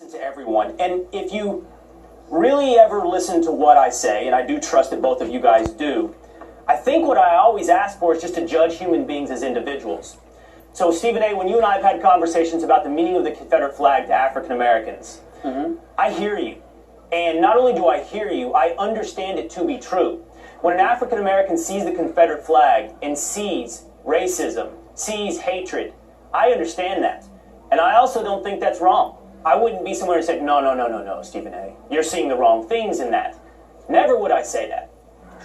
To everyone, and if you really ever listen to what I say, and I do trust that both of you guys do, I think what I always ask for is just to judge human beings as individuals. So Stephen A., when you and I have had conversations about the meaning of the Confederate flag to African Americans, I hear you. And not only do I hear you, I understand it to be true. When an African American sees the Confederate flag and sees racism, sees hatred, I understand that. And I also don't think that's wrong. I wouldn't be someone who said, no, Stephen A., you're seeing the wrong things in that. Never would I say that.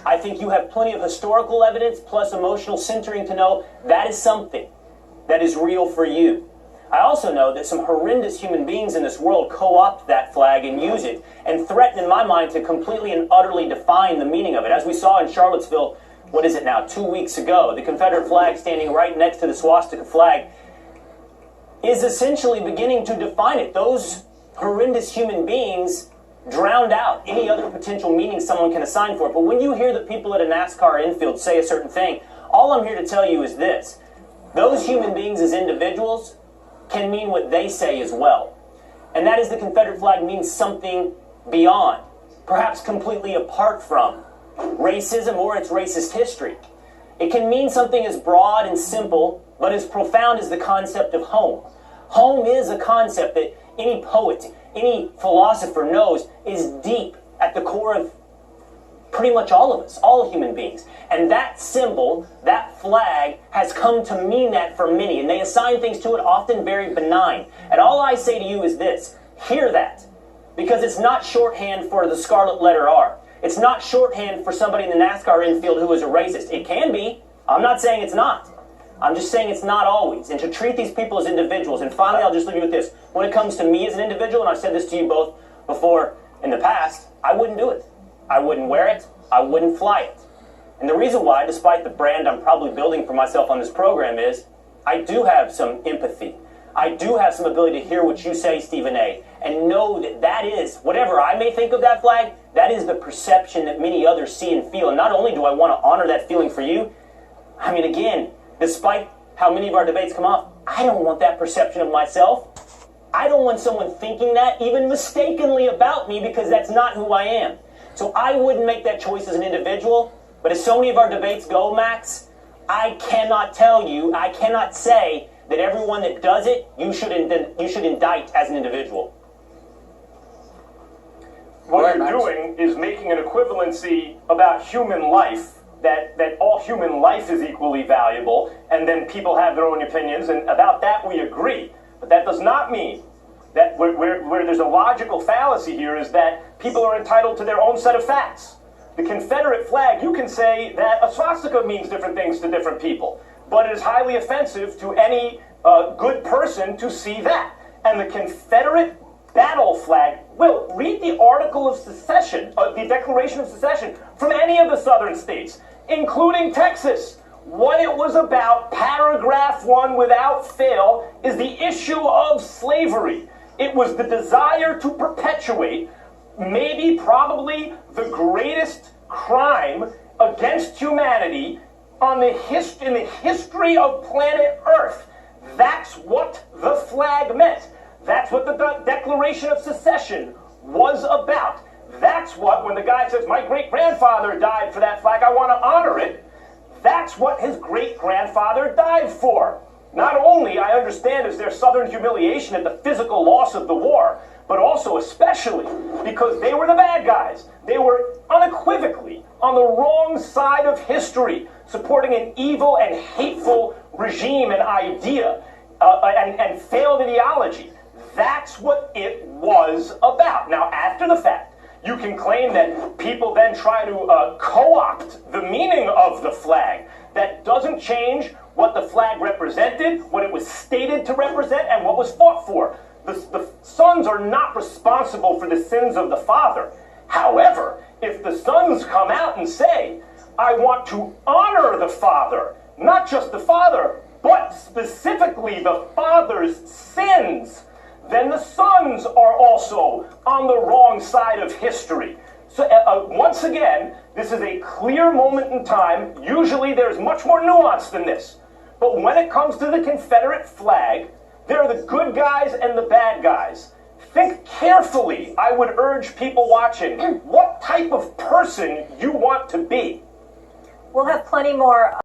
I think you have plenty of historical evidence plus emotional centering to know that is something that is real for you. I also know that some horrendous human beings in this world co-opt that flag and use it and threaten, in my mind, to completely and utterly define the meaning of it. As we saw in Charlottesville, what is it now, 2 weeks ago, the Confederate flag standing right next to the swastika flag is essentially beginning to define it. Those horrendous human beings drowned out any other potential meaning someone can assign for it. But when you hear the people at a NASCAR infield say a certain thing, all I'm here to tell you is this. Those human beings as individuals can mean what they say as well. And that is the Confederate flag means something beyond, perhaps completely apart from, racism or its racist history. It can mean something as broad and simple, but as profound as the concept of home. Home is a concept that any poet, any philosopher knows is deep at the core of pretty much all of us, all human beings. And that symbol, that flag, has come to mean that for many, and they assign things to it often very benign. And all I say to you is this, hear that, because it's not shorthand for the scarlet letter R. It's not shorthand for somebody in the NASCAR infield who is a racist. It can be. I'm not saying it's not. I'm just saying it's not always. And to treat these people as individuals. And finally, I'll just leave you with this. When it comes to me as an individual, and I've said this to you both before in the past, I wouldn't do it. I wouldn't wear it. I wouldn't fly it. And the reason why, despite the brand I'm probably building for myself on this program, is I do have some empathy. I do have some ability to hear what you say, Stephen A., and know that that is, whatever I may think of that flag, that is the perception that many others see and feel. And not only do I want to honor that feeling for you, I mean, again, despite how many of our debates come off, I don't want that perception of myself. I don't want someone thinking that, even mistakenly about me, because that's not who I am. So I wouldn't make that choice as an individual, but as so many of our debates go, Max, I cannot tell you, I cannot say that everyone that does it, you should indict as an individual. What you're doing is making an equivalency about human life, that all human life is equally valuable, and then people have their own opinions, and about that we agree. But that does not mean that where there's a logical fallacy here is that people are entitled to their own set of facts. The Confederate flag, you can say that a swastika means different things to different people, but it is highly offensive to any good person to see that. And the Confederate battle flag, Will, read the Article of Secession, the Declaration of Secession, from any of the southern states, including Texas. What it was about, paragraph 1 without fail, is the issue of slavery. It was the desire to perpetuate, maybe probably the greatest crime against humanity in the history of planet Earth. That's what the flag meant. That's what the Declaration of Secession was about. That's what, when the guy says, my great-grandfather died for that flag, I want to honor it, that's what his great-grandfather died for. Not only, I understand, is there Southern humiliation at the physical loss of the war, but also especially because they were the bad guys. They were unequivocally on the wrong side of history, supporting an evil and hateful regime and idea and failed ideology. That's what it was about. Now, after the fact, you can claim that people then try to co-opt the meaning of the flag. That doesn't change what the flag represented, what it was stated to represent, and what was fought for. The sons are not responsible for the sins of the father. However, if the sons come out and say, I want to honor the father, not just the father, but specifically the father's sins, then the sons are also on the wrong side of history. So once again, this is a clear moment in time. Usually there's much more nuance than this. But when it comes to the Confederate flag, there are the good guys and the bad guys. think carefully. I would urge people watching what type of person you want to be. We'll have plenty more